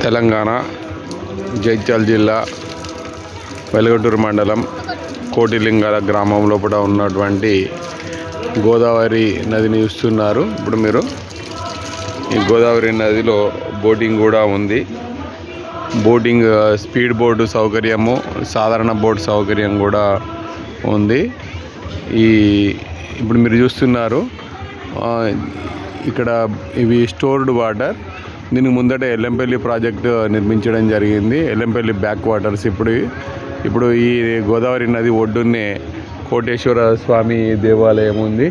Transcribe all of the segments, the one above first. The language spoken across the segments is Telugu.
తెలంగాణ జైత్యాల జిల్లా వెలుగటూరు మండలం కోటిలింగాల గ్రామం లోపల ఉన్నటువంటి గోదావరి నదిని చూస్తున్నారు. ఇప్పుడు మీరు ఈ గోదావరి నదిలో బోటింగ్ కూడా ఉంది. బోటింగ్ స్పీడ్ బోటు సౌకర్యము, సాధారణ బోట్ సౌకర్యం కూడా ఉంది. ఇప్పుడు మీరు చూస్తున్నారు ఇక్కడ ఇవి స్టోర్డ్ వాటర్. దీనికి ముందట ఎల్లంపల్లి ప్రాజెక్టు నిర్మించడం జరిగింది. ఎల్లంపల్లి బ్యాక్ వాటర్స్ ఇప్పుడు ఈ గోదావరి నది ఒడ్డున్నే కోటేశ్వర స్వామి దేవాలయం ఉంది.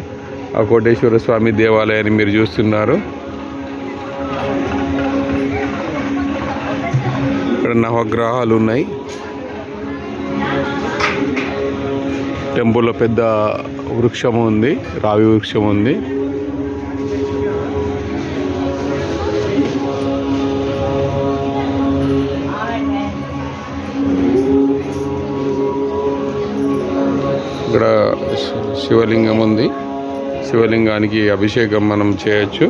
ఆ కోటేశ్వర స్వామి దేవాలయాన్ని మీరు చూస్తున్నారు. ఇక్కడ నవగ్రహాలు ఉన్నాయి. టెంపుల్లో పెద్ద వృక్షం ఉంది, రావి వృక్షం ఉంది. ఇక్కడ శివలింగం ఉంది. శివలింగానికి అభిషేకం మనం చేయొచ్చు.